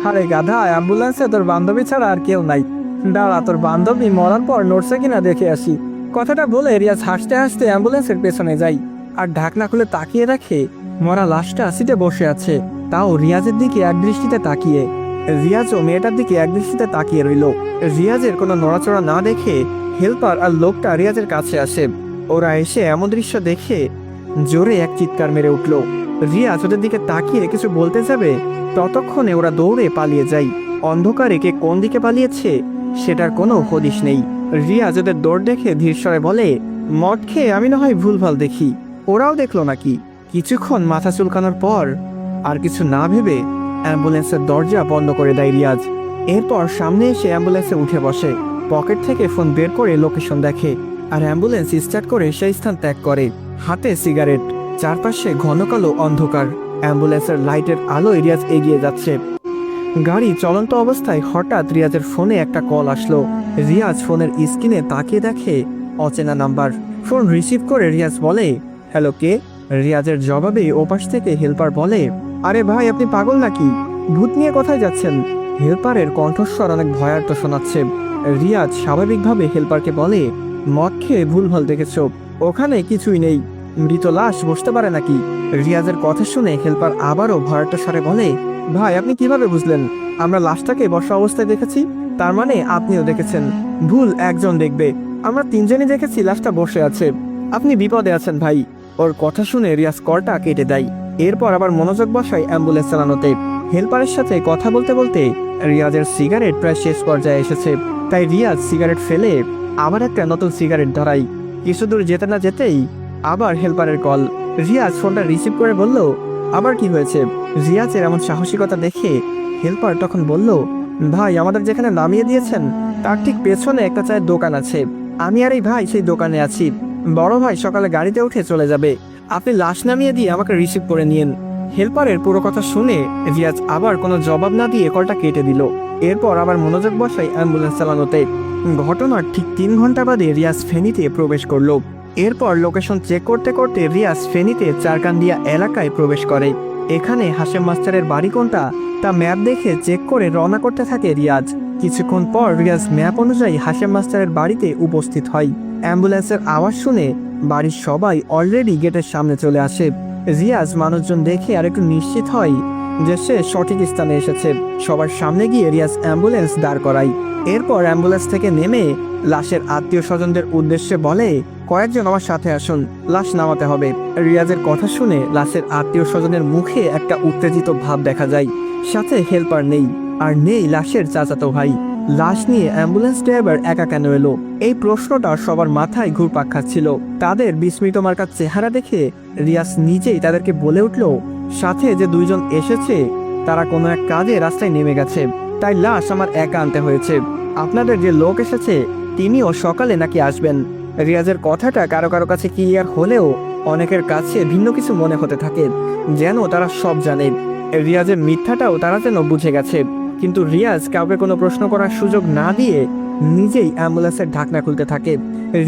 আরে গাধা, অ্যাম্বুলেন্সে তোর বান্ধবী ছাড়া আর কেউ নাই। দাঁড়া, তোর বান্ধবী মরার পর নড়ছে কিনা দেখে আসি। কথাটা বলে রিয়াজ হাসতে হাসতে অ্যাম্বুলেন্সের পেছনে যাই, আর ঢাকনা খুলে তাকিয়ে দেখে মরা লাশটা সিটে বসে আছে, তাও রিয়াজের দিকে এক দৃষ্টিতে তাকিয়ে। রিয়াজও মেয়েটার দিকে এক দৃষ্টিতে তাকিয়ে রইল। রিয়াজের কোনো নড়াচড়া না দেখে হেল্পার আর লোকটা রিয়াজের কাছে আসে। ওরা এসে এমন দৃশ্য দেখে জোরে এক চিৎকার মেরে উঠল। রিয়াজ ওদের দিকে তাকিয়ে কিছু বলতে যাবে, ততক্ষণে ওরা দৌড়ে পালিয়ে যায়। অন্ধকারে কে কোন দিকে পালিয়েছে সেটার কোনো হদিশ নেই। রিয়াজ ওদের দৌড় দেখে ধীরস্বরে বলে, মদ খেয়ে আমি না হয় ভুলভাল দেখি, ওরাও দেখলো নাকি? কিছুক্ষণ মাথা চুলকানোর পর আর কিছু না ভেবে অ্যাম্বুলেন্সের দরজা বন্ধ করে দেয় রিয়াজ। এরপর সামনে এসে অ্যাম্বুলেন্সে উঠে বসে, পকেট থেকে ফোন বের করে লোকেশন দেখে, আর অ্যাম্বুলেন্স স্টার্ট করে সেই স্থান ত্যাগ করে। হাতে সিগারেট, চারপাশে ঘন কালো অন্ধকার। অ্যাম্বুলেন্সের লাইটের আলো রিয়াজ এগিয়ে যাচ্ছে। গাড়ি চলন্ত অবস্থায় হঠাৎ রিয়াজের ফোনে একটা কল আসলো। রিয়াজ ফোনের স্ক্রিনে তাকিয়ে দেখে অচেনা নাম্বার। ফোন রিসিভ করে রিয়াজ বলে, হ্যালো, কে? রিয়াজের জবাবে ওপাশ থেকে হেল্পার বলে, আরে ভাই, আপনি পাগল নাকি? ভূত নিয়ে কোথায় যাচ্ছেন? হেল্পারের কণ্ঠস্বর অনেক ভয়ার্থ শোনাচ্ছে। রিয়াজ স্বাভাবিকভাবে হেল্পারকে বলে, মদ খেয়ে ভুলভাল দেখেছ, ওখানে কিছুই নেই, মৃত লাশ বসতে পারে নাকি? রিয়াজের কথা শুনে হেল্পার আবারও ভয়ার্থ স্বরে বলে, ভাই, আপনি কিভাবে বুঝলেন? আমরা লাশটাকে বসা অবস্থায় দেখেছি, তার মানে আপনিও দেখেছেন। ভুল একজন দেখবে, আমরা তিনজনই দেখেছি লাশটা বসে আছে। আপনি বিপদে আছেন ভাই। ওর কথা শুনে রিয়াজ কলটা কেটে দেয়। এরপর আবার মনোযোগ বসায় অ্যাম্বুলেন্স চালানোতে। হেল্পারের সাথে কথা বলতে বলতে রিয়াজের সিগারেট প্রায় শেষ পর্যায়ে এসেছে, তাই রিয়াজ সিগারেট ফেলে আবার একটা নতুন সিগারেট ধরায়। কিছু দূর যেতে না যেতেই আবার হেল্পারের কল। রিয়াজ ফোনটা রিসিভ করে বলল, আবার কি হয়েছে? রিয়াজের এমন সাহসিকতা দেখে হেল্পার তখন বলল, ভাই, আমাদের যেখানে নামিয়ে দিয়েছেন তার ঠিক পেছনে একটা চায়ের দোকান আছে, আমি আর এই ভাই সেই দোকানে আছি। বড় ভাই সকালে গাড়িতে উঠে চলে যাবে, আপনি লাশ নামিয়ে দিয়ে আমাকে রিসিভ করে নিন। হেল্পারের পুরো কথা শুনে রিয়াজ আবার কোনো জবাব না দিয়ে কলটা কেটে দিল। এরপর আবার মনোযোগ বসায় অ্যাম্বুলেন্স চালানোতে। ঘটনার ঠিক 3 ঘন্টা বাদে রিয়াজ ফেনীতে প্রবেশ করলো। এরপর লোকেশন চেক করতে করতে রিয়াজ ফেনীতে চারকান্দিয়া এলাকায় প্রবেশ করে। এখানে হাশেম মাস্টারের বাড়ি কোনটা তা ম্যাপ দেখে চেক করে রওনা করতে থাকে রিয়াজ। কিছুক্ষণ পর রিয়াজ ম্যাপ অনুযায়ী হাশেম মাস্টারের বাড়িতে উপস্থিত হয়। অ্যাম্বুলেন্সের আওয়াজ শুনে বাড়ির সবাই অলরেডি গেটের সামনে চলে আসে। রিয়াজ মানুষজন দেখে আর একটু নিশ্চিত হয় যে সে সঠিক স্থানে এসেছে। সবার সামনে গিয়ে রিয়াজ অ্যাম্বুলেন্স দাঁড় করায়। এরপর অ্যাম্বুলেন্স থেকে নেমে লাশের আত্মীয় স্বজনদের উদ্দেশ্যে বলে, কয়েকজন আমার সাথে আসুন, লাশ নামাতে হবে। রিয়াজের কথা শুনে লাশের আত্মীয় স্বজনের মুখে একটা উত্তেজিত ভাব দেখা যায়। সাথে হেল্পার নেই, আর নেই লাশের চাচাতো ভাই। লাশ নিয়ে অ্যাম্বুলেন্স ড্রাইভার একা কেন এলো, এই প্রশ্নটা সবার মাথায় ঘুরপাক খাচ্ছিল। তাদের বিস্মিত মার্কার চেহারা দেখে রিয়াজ নিজেই তাদেরকে বলে উঠল, সাথে যে 2 জন এসেছে তারা কোনো এক কাজে রাস্তায় নেমে গেছে, তাই লাশ আমার একা আনতে হয়েছে। আপনাদের যে লোক এসেছে তিনিও সকালে নাকি আসবেন। রিয়াজের কথাটা কারো কারো কাছে ক্লিয়ার হলেও অনেকের কাছে ভিন্ন কিছু মনে হতে থাকে, যেন তারা সব জানে। রিয়াজের মিথ্যাটাও তারা যেন বুঝে গেছে। কিন্তু রিয়াজ কাউকে কোনো প্রশ্ন করার সুযোগ না দিয়ে নিজেই অ্যাম্বুলেন্সের ঢাকনা খুলতে থাকে।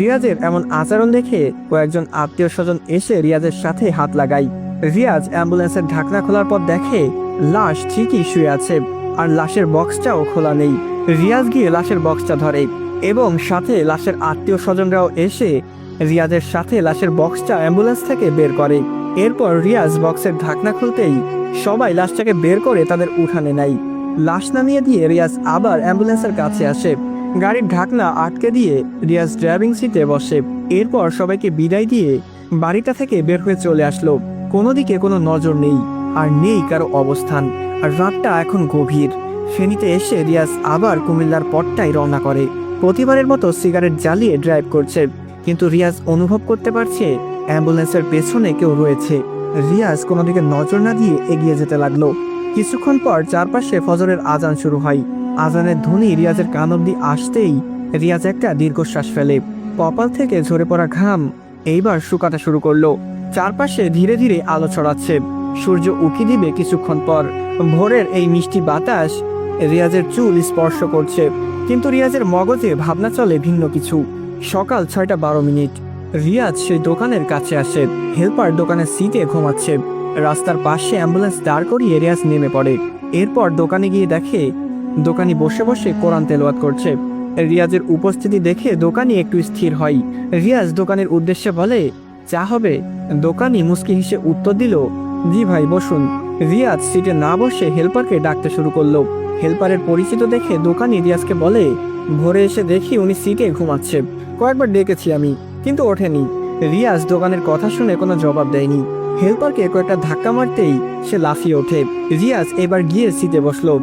রিয়াজের এমন আচরণ দেখে কয়েকজন আত্মীয় স্বজন এসে রিয়াজের সাথে হাত লাগায়। রিয়াজ অ্যাম্বুলেন্সের ঢাকনা খোলার পর দেখে লাশ ঠিকই শুয়ে আছে, আর লাশের বক্সটাও খোলা নেই। রিয়াজ গিয়ে লাশের বক্সটা ধরে এবং সাথে লাশের আত্মীয় স্বজনরাও এসে রিয়াজের সাথে লাশের বক্সটা অ্যাম্বুলেন্স থেকে বের করে। এরপর রিয়াজ বক্সের ঢাকনা খুলতেই সবাই লাশটাকে বের করে তাদের উঠানে নেয়। লাশ নামিয়ে দিয়ে রিয়াজ আবার অ্যাম্বুলেন্সের কাছে আসে। গাড়ির ঢাকনা আটকে দিয়ে রিয়াজ ড্রাইভিং সিটে বসে। এরপর সবাইকে বিদায় দিয়ে বাড়িটা থেকে বের হয়ে চলে আসলো। কোনো দিকে কোনো নজর নেই, আর নেই কারো অবস্থান। আর রাতটা এখন গভীর। ফেনীতে এসে রিয়াজ আবার কুমিল্লার পথটাই রওনা করে। প্রতিবারের মতো সিগারেট জ্বালিয়ে ড্রাইভ করছে, কিন্তু রিয়াজ অনুভব করতে পারছে অ্যাম্বুলেন্সের পেছনে কেউ রয়েছে। রিয়াজ কোনো দিকে নজর না দিয়ে এগিয়ে যেতে লাগলো। কিছুক্ষণ পর চারপাশে ফজরের আজান শুরু হয়। আজানের ধ্বনি রিয়াজের কান অব্দি আসতেই রিয়াজ একটা দীর্ঘশ্বাস ফেলে। কপাল থেকে ঝরে পড়া ঘাম এইবার শুকাতে শুরু করলো। চারপাশে ধীরে ধীরে আলো ছড়াচ্ছে। সূর্য উঁকি দিবে কিছুক্ষণ পর। ভোরের এই মিষ্টি বাতাস রিয়াজের চুল স্পর্শ করছে, কিন্তু রিয়াজের মগজে ভাবনা চলে ভিন্ন কিছু। সকাল 6:12। রিয়াজ সেই দোকানের কাছে আসে। হেল্পার দোকানের সিটে ঘুমাচ্ছে। রাস্তার পাশে অ্যাম্বুলেন্স দাঁড় করিয়ে রিয়াজ নেমে পড়ে। এরপর দোকানে গিয়ে দেখে দোকানি বসে বসে কোরআন তেলাওয়াত করছে। রিয়াজের উপস্থিতি দেখে দোকানি একটু স্থির হয়। রিয়াজ দোকানের উদ্দেশ্যে বলে, চা হবে? দোকানি মুচকি হেসে উত্তর দিল, জি ভাই, বসুন। রিয়াজ সিটে না বসে হেল্পারকে ডাকতে শুরু করলো। হেল্পারের পরিচিত দেখে দোকানি রিয়াজকে বলে, ভোরে এসে দেখি উনি সিটে ঘুমাচ্ছে। কয়েকবার ডেকেছি আমি, কিন্তু ওঠেনি। রিয়াজ দোকানের কথা শুনে কোনো জবাব দেয়নি। হেল্পারকে কয়েকটা ধাক্কা মারতেই সে লাফিয়ে ওঠে। রিয়াজ এবার গিয়ে সিটে বসলো।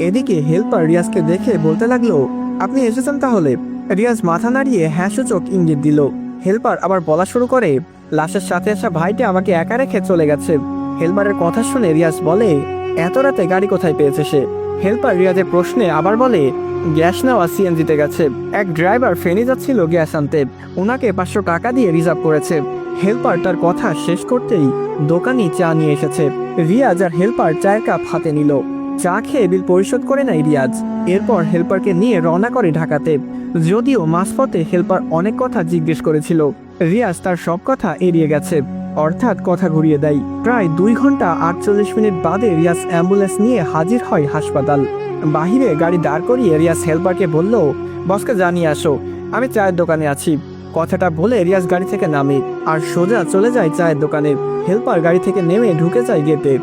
এদিকে হেল্পার রিয়াজকে দেখে বলতে লাগলো, আপনি এসেছেন তাহলে? রিয়াজ মাথা নাড়িয়ে হ্যাঁ সূচক ইঙ্গিত দিল। হেল্পার আবার বলা শুরু করে, লাশের সাথে আসা ভাইটা আমাকে একা রেখে চলে গেছে। হেল্পারের কথা শুনে রিয়াজ বলে, এত রাতে গাড়ি কোথায় পেয়েছে সে? হেল্পার রিয়াজের প্রশ্নে আবার বলে, গ্যাস নেওয়া সিএনজিতে গেছে। এক ড্রাইভার ফেনী যাচ্ছিল গ্যাস আনতে, ওনাকে 500 টাকা দিয়ে রিজার্ভ করেছে। হেল্পার তার কথা শেষ করতেই দোকানি চা নিয়ে এসেছে। রিয়াজ আর হেল্পার চায়ের কাপ হাতে নিল। চা খেয়ে বিল পরিশোধ করে নেয় রিয়াজ। এরপর হেল্পারকে নিয়ে রওনা করে ঢাকাতে। যদিও মাঝপথে হেল্পার অনেক কথা জিজ্ঞেস করেছিল, রিয়াজ তার সব কথা এড়িয়ে গেছে, অর্থাৎ কথা ঘুরিয়ে দেয়। প্রায় 2 ঘন্টা 48 মিনিট বাদে রিয়াজ অ্যাম্বুলেন্স নিয়ে হাজির হয় হাসপাতাল। বাহিরে গাড়ি দাঁড় করিয়ে রিয়াজ হেল্পারকে বলল, বসকে জানিয়ে আসো, আমি চায়ের দোকানে আছি। কথাটা বলে রিয়াজ গাড়ি থেকে নামে আর সোজা চলে যায় চায়ের দোকানে। হেল্পার গাড়ি থেকে নেমে ঢুকে যায় গেটে।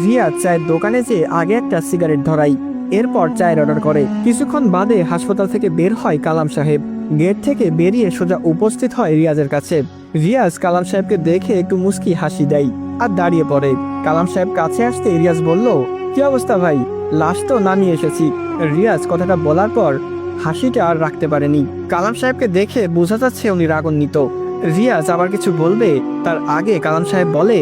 রিয়াজ চায়ের দোকানে যেয়ে আগে একটা সিগারেট ধরাই, এরপর চায়ের অর্ডার করে। কিছুক্ষণ বাদে হাসপাতাল থেকে বের হয় কালাম সাহেব। গেট থেকে বেরিয়ে সোজা উপস্থিত হয় রিয়াজের কাছে। রিয়াজ কালাম সাহেবকে দেখে একটু মুচকি হাসি দেয় আর দাঁড়িয়ে পড়ে। কালাম সাহেব কাছে আসতে রিয়াজ বলল, কি অবস্থা ভাই? লাশ তো নামিয়ে এসেছি। রিয়াজ কথাটা বলার পর হাসিটা আর রাখতে পারেনি। কালাম সাহেবকে দেখে বোঝা যাচ্ছে উনি রাগান্বিত। রিয়াজ আবার কিছু বলবে তার আগে কালাম সাহেব বলে,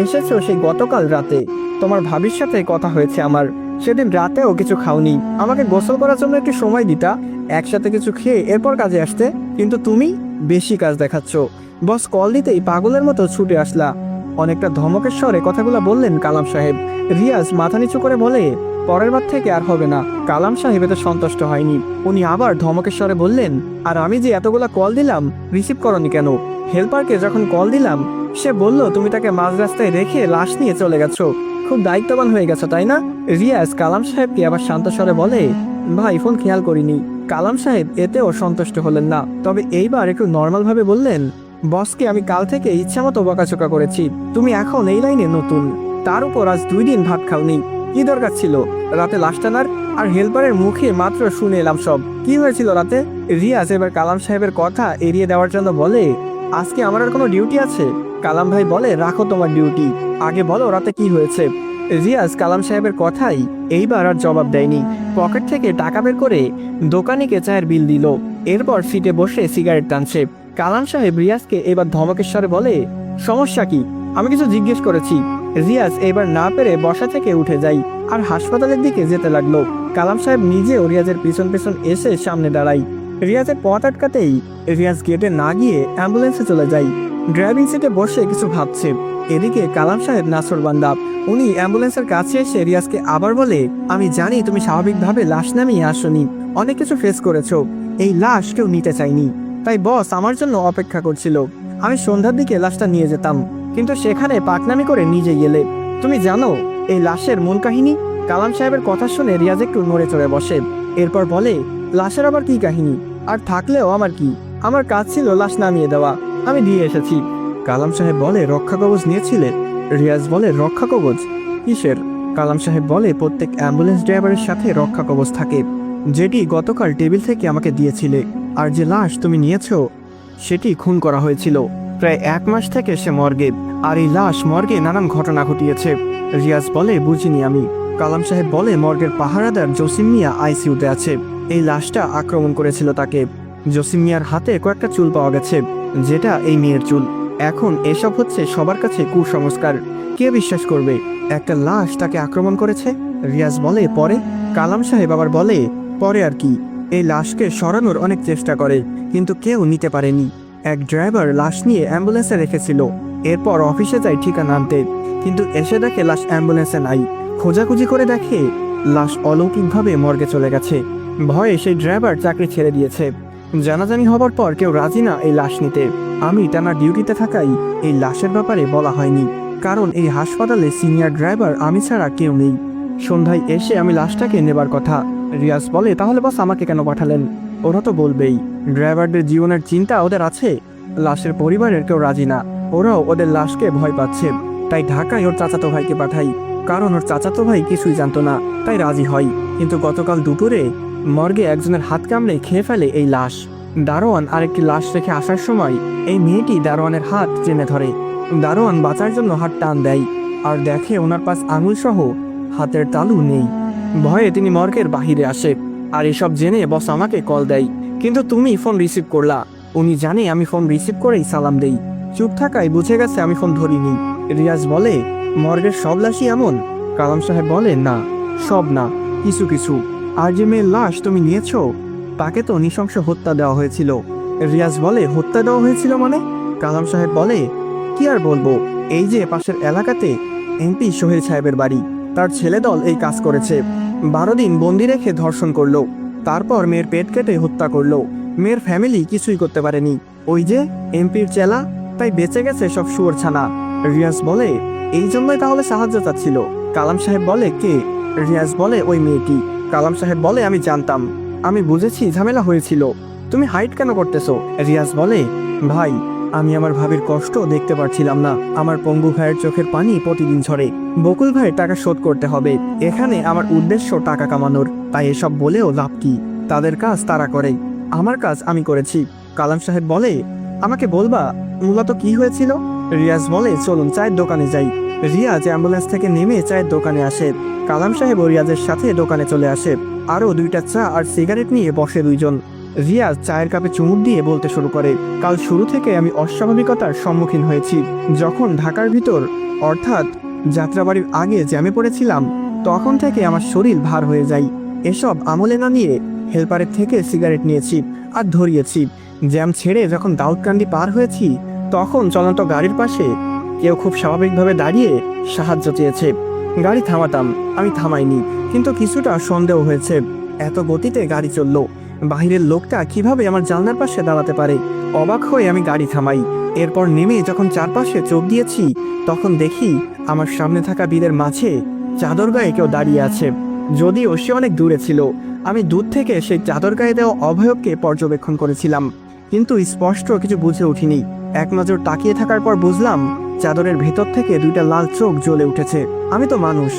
এসেছো সেই গতকাল রাতে, তোমার ভাবির সাথে কথা হয়েছে আমার। সেদিন রাতেও কিছু খাওনি, আমাকে গোসল করার জন্য একটু সময় দিতা, একসাথে কিছু খেয়ে এরপর কাজে আসতে। কিন্তু তুমি বেশি কাজ দেখাচ্ছ। বস কল দিতেই পাগলের মতো ছুটে আসলা। অনেকটা ধমকের স্বরে কথাগুলো বললেন কালাম সাহেব। রিয়াজ মাথা নিচু করে বলে, পরের বার থেকে আর হবে না। কালাম সাহেব এতে সন্তুষ্ট হয়নি। উনি আবার ধমকের স্বরে বললেন, আর আমি যে এতগুলা কল দিলাম রিসিভ করনি কেন? হেল্পারকে যখন কল দিলাম সে বলল তুমি তাকে মাঝ রাস্তায় রেখে লাশ নিয়ে চলে গেছো। খুব দায়িত্ববান হয়ে গেছো, তাই না? রিয়াজ কালাম সাহেবকে আবার শান্ত স্বরে বলে, ভাই ফোন খেয়াল করিনি। কালাম সাহেব এতেও সন্তুষ্ট হলেন না, তবে এইবার একটু নর্মাল ভাবে বললেন, বসকে আমি কাল থেকে ইচ্ছামতো বকাচোকা করেছি, তুমি এখন এই লাইনে নতুন, তার উপর আজ 2 দিন ভাত খাওনি। কি দরকার ছিল রাতে লাশ টানার? আর হেল্পারের মুখে মাত্র শুনে এলাম সব। কি হয়েছিল রাতে? রিয়াজ এবার কালাম সাহেবের কথা এড়িয়ে দেওয়ার জন্য বলে, আজকে আমার আর কোনো ডিউটি আছে? কালাম ভাই বলে, রাখো তোমার ডিউটি, আগে বলো রাতে কি হয়েছে। রিয়াজ কালাম সাহেবের কথাই এইবার আর জবাব দেয়নি। পকেট থেকে টাকা বের করে দোকানিকে চায়ের বিল দিল। এরপর সিটে বসে সিগারেট টানছে। কালাম সাহেব রিয়াজকে এবার ধমকের স্বরে বলে, সমস্যা কি? আমি কিছু জিজ্ঞেস করেছি। রিয়াজ এবার না পেরে বসা থেকে উঠে যায় আর হাসপাতালের দিকে যেতে লাগলো। কালাম সাহেব নিজেও রিয়াজের পিছন পিছন এসে সামনে দাঁড়ায়। রিয়াজের পথ আটকাতেই রিয়াজ গেটে না গিয়ে অ্যাম্বুলেন্সে চলে যায়। ড্রাইভিং সিটে বসে কিছু ভাবছে। এদিকে কালাম সাহেব নাছোড়বান্দা, উনি অ্যাম্বুলেন্সের কাছে এসে রিয়াজকে আবার বলে, আমি জানি তুমি স্বাভাবিকভাবে লাশ নামিয়ে আসনি, অনেক কিছু ফেস করেছো, এই লাশ কেউ নিতে চায়নি, তাই বস আমার জন্য অপেক্ষা করছিল। আমি সন্ধ্যার দিকে লাশটা নিয়ে যেতাম, কিন্তু সেখানে পাকনামি করে নিজে গেলে। তুমি জানো এই লাশের মূল কাহিনী? কালাম সাহেবের কথা শুনে রিয়াজ একটু নড়ে চড়ে বসে। এরপর বলে, লাশের আবার কি কাহিনী? আর থাকলেও আমার কি? আমার কাজ ছিল লাশ নামিয়ে দেওয়া, আমি দিয়ে এসেছি। কালাম সাহেব বলে, রক্ষা কবচ নিয়েছিলে? রিয়াজ বলে, রক্ষা কবচ কিসের? কালাম সাহেব বলে, প্রত্যেক অ্যাম্বুলেন্স ড্রাইভারের সাথে রক্ষা কবচ থাকে, যেটি গতকাল টেবিল থেকে আমাকে দিয়েছিলে। আর যে লাশ তুমি নিয়েছো সেটি খুন করা হয়েছিল, প্রায় 1 মাস থেকে সে মর্গে, আর এই লাশ মর্গে নানান ঘটনা ঘটিয়েছে। রিয়াজ বলে, বুঝিনি আমি। কালাম সাহেব বলে, মর্গের পাহারাদার জসিম মিয়া আইসিইউতে আছে, এই লাশটা আক্রমণ করেছিল তাকে। জসিম মিয়ার হাতে কয়েকটা চুল পাওয়া গেছে, যেটা এই মেয়ের চুল। এখন এসব হচ্ছে সবার কাছে কুসংস্কার, কে বিশ্বাস করবে একটা লাশ তাকে আক্রমণ করেছে? রিয়াজ বলে, পরে? কালাম সাহেব আবার বলে, পরে আর কি, এই লাশকে সরানোর অনেক চেষ্টা করে, কিন্তু কেউ নিতে পারেনি। এক ড্রাইভার লাশ নিয়ে অ্যাম্বুলেন্সে রেখেছিল, এরপর অফিসে যায় ঠিকানা আনতে, কিন্তু এসে দেখে লাশ অ্যাম্বুলেন্সে নাই। খোঁজাখুঁজি করে দেখে লাশ অলৌকিকভাবে মর্গে চলে গেছে। ভয়ে সেই ড্রাইভার চাকরি ছেড়ে দিয়েছে। জানাজানি হবার পর কেউ রাজি না এই লাশ নিতে। আমি টানা ডিউটিতে থাকাই এই লাশের ব্যাপারে বলা হয়নি, কারণ এই হাসপাতালে সিনিয়র ড্রাইভার আমি ছাড়া কেউ নেই। সন্ধ্যায় এসে আমি লাশটাকে নেবার কথা। রিয়াজ বলে, তাহলে বস আমাকে কেন পাঠালেন? ওরা তো বলবেই, ড্রাইভারদের জীবনের চিন্তা ওদের আছে, লাশের পরিবারের কেউ রাজি না, ওরাও ওদের লাশকে ভয় পাচ্ছে। তাই ঢাকায় ওর চাচাতো ভাইকে পাঠাই, কারণ ওর চাচাতো ভাই কিছুই জানতো না, তাই রাজি হয়। কিন্তু গতকাল দুপুরে মর্গে একজনের হাত কামড়ে খেয়ে ফেলে এই লাশ। দারোয়ান আরেকটি লাশ রেখে আসার সময় এই মেয়েটি দারোয়ানের হাত টেনে ধরে। দারোয়ান বাঁচার জন্য হাত টান দেয় আর দেখে ওনার পাশ আঙুল সহ হাতের তালু নেই। ভয়ে তিনি মর্গের বাহিরে আসে। আর এসব জেনে বস আমাকে কল দেয়, কিন্তু তুমি ফোন রিসিভ করলা। উনি জানে আমি ফোন রিসিভ করেই সালাম দেই। চুপ থাকায় বুঝে গেছে আমি ফোন ধরিনি। রিয়াজ বলে, মর্গের সব লাশই এমন? কালাম সাহেব বলে, না, সব না, কিছু কিছু। আর যে মেয়ের লাশ তুমি নিয়েছো, তাকে তো নৃশংস হত্যা দেওয়া হয়েছিল। রিয়াজ বলে, হত্যা দেওয়া হয়েছিল মানে? কালাম সাহেব বলে, কি আর বলবো, এই যে পাশের এলাকাতে এমপি সোহেল সাহেবের বাড়ি, তার ছেলে দল এই কাজ করেছে। 12 দিন বন্দি রেখে ধর্ষণ করলো, তারপর মেয়ের পেট কেটে হত্যা করলো। মেয়ের ফ্যামিলি কিছুই করতে পারেনি, ওই যে এমপির চেলা, তাই বেঁচে গেছে সব শুয়োর ছানা। রিয়াজ বলে, এই জন্যই তাহলে সাহায্য চাচ্ছিল? কালাম সাহেব বলে, কে? রিয়াজ বলে, ওই মেয়েটি। কালাম সাহেব বলে, আমি জানতাম, আমি বুঝেছি ঝামেলা হয়েছিল। তুমি হাইট কেন করতেছো? রিয়াজ বলে, ভাই, আমি আমার ভাবির কষ্ট দেখতে পারছিলাম না। আমার পঙ্গু ভাইয়ের চোখের পানি প্রতিদিন ঝরে। বকুল ভাইয়ের টাকা শোধ করতে হবে, এখানে আমার উদ্দেশ্য টাকা কামানোর। তাই এসব বলেও লাভ কি? তাদের কাজ তারা করে, আমার কাজ আমি করেছি। কালাম সাহেব বলে, আমাকে বলবা মূলত কি হয়েছিল? রিয়াজ বলে, চলুন চায়ের দোকানে যাই। রিয়াজ অ্যাম্বুলেন্স থেকে নেমে চায়ের দোকানে আসে। কালাম সাহেব ও রিয়াজের সাথে দোকানে চলে আসে। আরও 2টা চা আর সিগারেট নিয়ে বসে 2জন। রিয়াজ চায়ের কাপে চুমুক দিয়ে বলতে শুরু করে, কাল শুরু থেকে আমি অস্বাভাবিকতার সম্মুখীন হয়েছি। যখন ঢাকার ভিতর, অর্থাৎ যাত্রাবাড়ির আগে জ্যামে পড়েছিলাম, তখন থেকে আমার শরীর ভার হয়ে যায়। এসব আমলে না নিয়ে হেলপারের থেকে সিগারেট নিয়েছি আর ধরিয়েছি। জ্যাম ছেড়ে যখন দাউদকান্দি পার হয়েছি, তখন চলন্ত গাড়ির পাশে কেউ খুব স্বাভাবিকভাবে দাঁড়িয়ে সাহায্য চেয়েছে। গাড়ি থামাতাম, আমি থামাইনি, কিন্তু কিছুটা সন্দেহ হয়েছে। এত গতিতে গাড়ি চললো, বাহিরের লোকটা কিভাবে আমার জানলার পাশে দাঁড়াতে পারে? অবাক হয়ে আমি গাড়ি থামাই। এরপর নেমে যখন চারপাশে চোখ দিয়েছি, তখন দেখি আমার সামনে থাকা বিলের মাঝে চাদর গায়ে কেউ দাঁড়িয়ে আছে। যদিও সে অনেক দূরে ছিল, আমি দূর থেকে সেই চাদর গায়ে দেওয়া অভয়কে পর্যবেক্ষণ করেছিলাম, কিন্তু স্পষ্ট কিছু বুঝে উঠিনি। এক নজর তাকিয়ে থাকার পর বুঝলাম চাদরের ভেতর থেকে 2টা লাল চোখ জ্বলে উঠেছে। আমি তো মানুষ,